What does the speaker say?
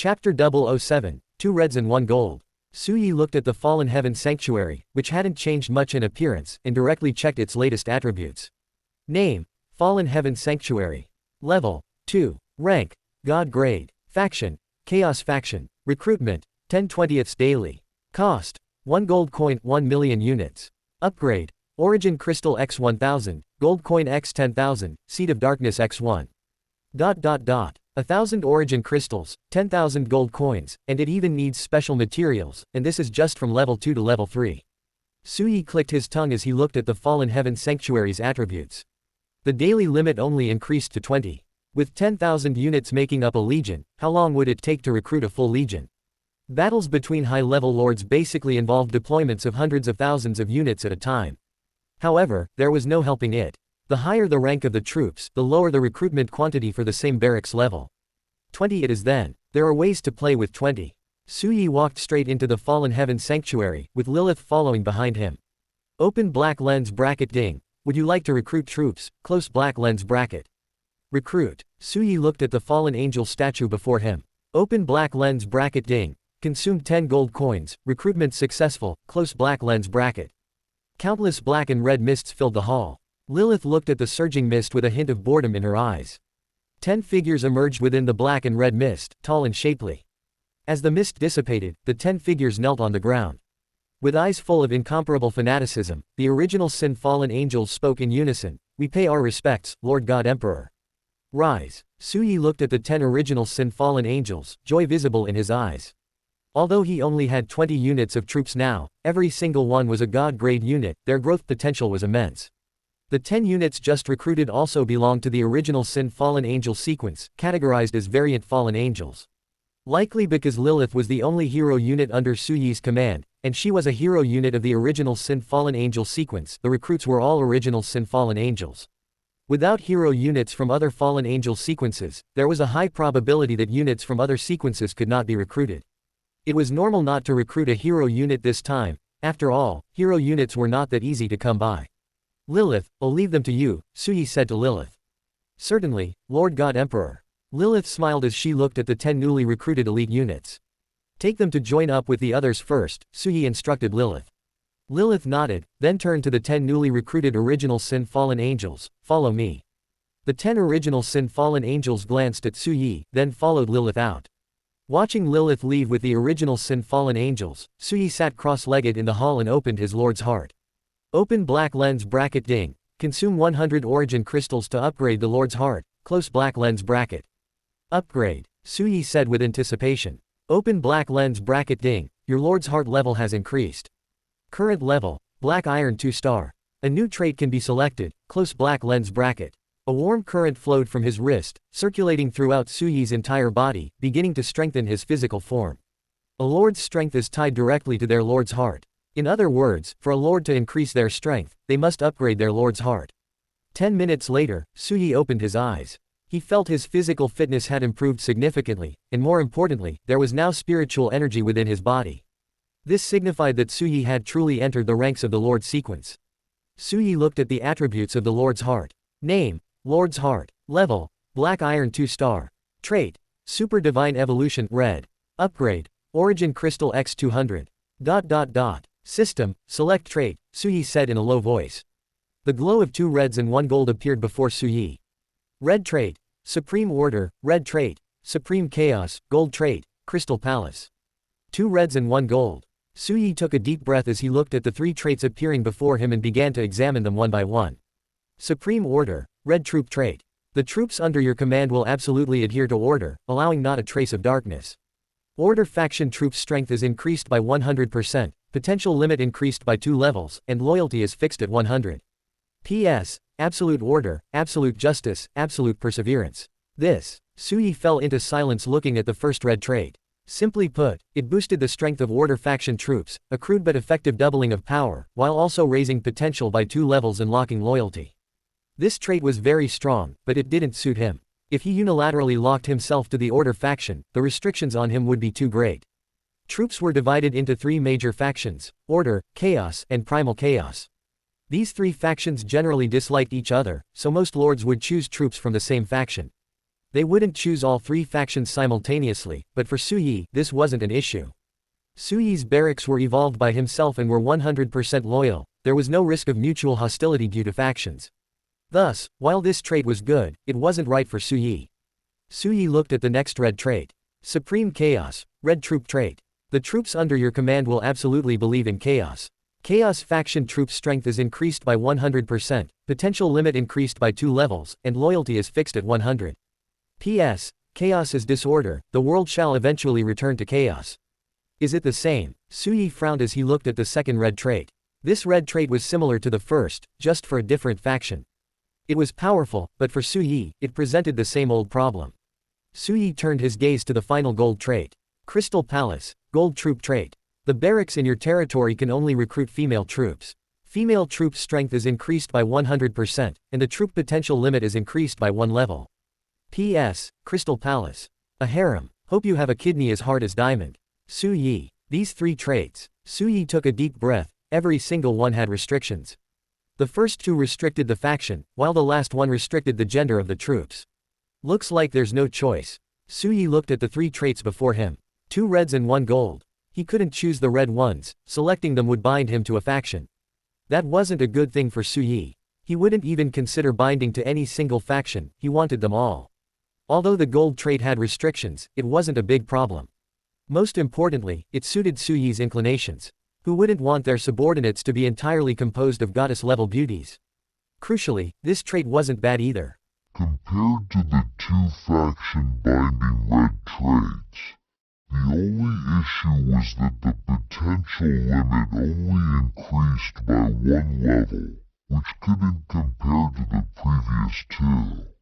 Chapter 007, 2 Reds and 1 Gold. Suyi looked at the fallen heaven sanctuary, which hadn't changed much in appearance, and directly checked its latest attributes. Name: Fallen Heaven Sanctuary. Level: 2. Rank: God Grade. Faction: Chaos Faction. Recruitment: 10/20 daily. Cost: 1 gold coin, 1 million units. Upgrade: Origin Crystal x 1000, Gold Coin x 10,000, Seed of Darkness x 1. 1,000 origin crystals, 10,000 gold coins, and it even needs special materials, and this is just from level 2 to level 3. Suyi clicked his tongue as he looked at the Fallen Heaven Sanctuary's attributes. The daily limit only increased to 20. With 10,000 units making up a legion, how long would it take to recruit a full legion? Battles between high-level lords basically involved deployments of hundreds of thousands of units at a time. However, there was no helping it. The higher the rank of the troops, the lower the recruitment quantity for the same barracks level. 20 it is then. There are ways to play with 20. Suyi walked straight into the Fallen Heaven Sanctuary, with Lilith following behind him. Open black lens bracket ding. Would you like to recruit troops? Close black lens bracket. Recruit. Suyi looked at the fallen angel statue before him. Open black lens bracket ding. Consumed 10 gold coins. Recruitment successful. Close black lens bracket. Countless black and red mists filled the hall. Lilith looked at the surging mist with a hint of boredom in her eyes. 10 figures emerged within the black and red mist, tall and shapely. As the mist dissipated, the 10 figures knelt on the ground. With eyes full of incomparable fanaticism, the original sin fallen angels spoke in unison. We pay our respects, Lord God Emperor. Rise. Suyi looked at the 10 original sin fallen angels, joy visible in his eyes. Although he only had 20 units of troops now, every single one was a god-grade unit, their growth potential was immense. The 10 units just recruited also belonged to the original Sin Fallen Angel sequence, categorized as variant Fallen Angels. Likely because Lilith was the only hero unit under Suyi's command, and she was a hero unit of the original Sin Fallen Angel sequence, the recruits were all original Sin Fallen Angels. Without hero units from other Fallen Angel sequences, there was a high probability that units from other sequences could not be recruited. It was normal not to recruit a hero unit this time. After all, hero units were not that easy to come by. Lilith, I'll leave them to you, Suyi said to Lilith. Certainly, Lord God Emperor. Lilith smiled as she looked at the 10 newly recruited elite units. Take them to join up with the others first, Suyi instructed Lilith. Lilith nodded, then turned to the 10 newly recruited original Sin Fallen Angels. Follow me. The 10 original Sin Fallen Angels glanced at Suyi, then followed Lilith out. Watching Lilith leave with the original Sin Fallen Angels, Suyi sat cross-legged in the hall and opened his lord's heart. Open black lens bracket ding. Consume 100 origin crystals to upgrade the Lord's heart. Close black lens bracket. Upgrade. Suyi said with anticipation. Open black lens bracket ding. Your Lord's heart level has increased. Current level, black iron 2-star. A new trait can be selected. Close black lens bracket. A warm current flowed from his wrist, circulating throughout Suyi's entire body, beginning to strengthen his physical form. A lord's strength is tied directly to their lord's heart. In other words, for a lord to increase their strength, they must upgrade their lord's heart. 10 minutes later, Suyi opened his eyes. He felt his physical fitness had improved significantly, and more importantly, there was now spiritual energy within his body. This signified that Suyi had truly entered the ranks of the Lord sequence. Suyi looked at the attributes of the Lord's heart. Name: Lord's heart. Level: black iron 2-star. Trait: Super Divine Evolution Red. Upgrade: Origin Crystal x 200. System: select trait, Suyi said in a low voice. The glow of 2 reds and 1 gold appeared before Suyi. Red trait: Supreme Order. Red trait: Supreme Chaos. Gold trait: Crystal Palace. 2 reds and 1 gold. Suyi took a deep breath as he looked at the 3 traits appearing before him and began to examine them one by one. Supreme Order. Red troop trait. The troops under your command will absolutely adhere to order, allowing not a trace of darkness. Order faction troops' strength is increased by 100%. Potential limit increased by 2 levels, and loyalty is fixed at 100. P.S. Absolute order, absolute justice, absolute perseverance. Suyi fell into silence looking at the first red trait. Simply put, it boosted the strength of order faction troops, a crude but effective doubling of power, while also raising potential by 2 levels and locking loyalty. This trait was very strong, but it didn't suit him. If he unilaterally locked himself to the order faction, the restrictions on him would be too great. Troops were divided into 3 major factions: Order, Chaos, and Primal Chaos. These 3 factions generally disliked each other, so most lords would choose troops from the same faction. They wouldn't choose all three factions simultaneously, but for Su Yi, this wasn't an issue. Su Yi's barracks were evolved by himself and were 100% loyal. There was no risk of mutual hostility due to factions. Thus, while this trait was good, it wasn't right for Su Yi. Su Yi looked at the next red trait. Supreme Chaos, Red Troop trait. The troops under your command will absolutely believe in chaos. Chaos faction troop strength is increased by 100%, potential limit increased by 2 levels, and loyalty is fixed at 100. P.S. Chaos is disorder, the world shall eventually return to chaos. Is it the same? Su Yi frowned as he looked at the second red trait. This red trait was similar to the first, just for a different faction. It was powerful, but for Su Yi, it presented the same old problem. Su Yi turned his gaze to the final gold trait. Crystal Palace, Gold Troop trait. The barracks in your territory can only recruit female troops. Female troop strength is increased by 100%, and the troop potential limit is increased by 1 level. P.S. Crystal Palace. A harem. Hope you have a kidney as hard as diamond. Su Yi. These 3 traits. Su Yi took a deep breath, every single one had restrictions. The first 2 restricted the faction, while the last one restricted the gender of the troops. Looks like there's no choice. Su Yi looked at the 3 traits before him. 2 reds and 1 gold. He couldn't choose the red ones, selecting them would bind him to a faction. That wasn't a good thing for Su Yi. He wouldn't even consider binding to any single faction, he wanted them all. Although the gold trait had restrictions, it wasn't a big problem. Most importantly, it suited Su Yi's inclinations. Who wouldn't want their subordinates to be entirely composed of goddess-level beauties? Crucially, this trait wasn't bad either. Compared to the 2 faction binding red traits, the only issue was that the potential limit only increased by 1 level, which couldn't compare to the previous 2.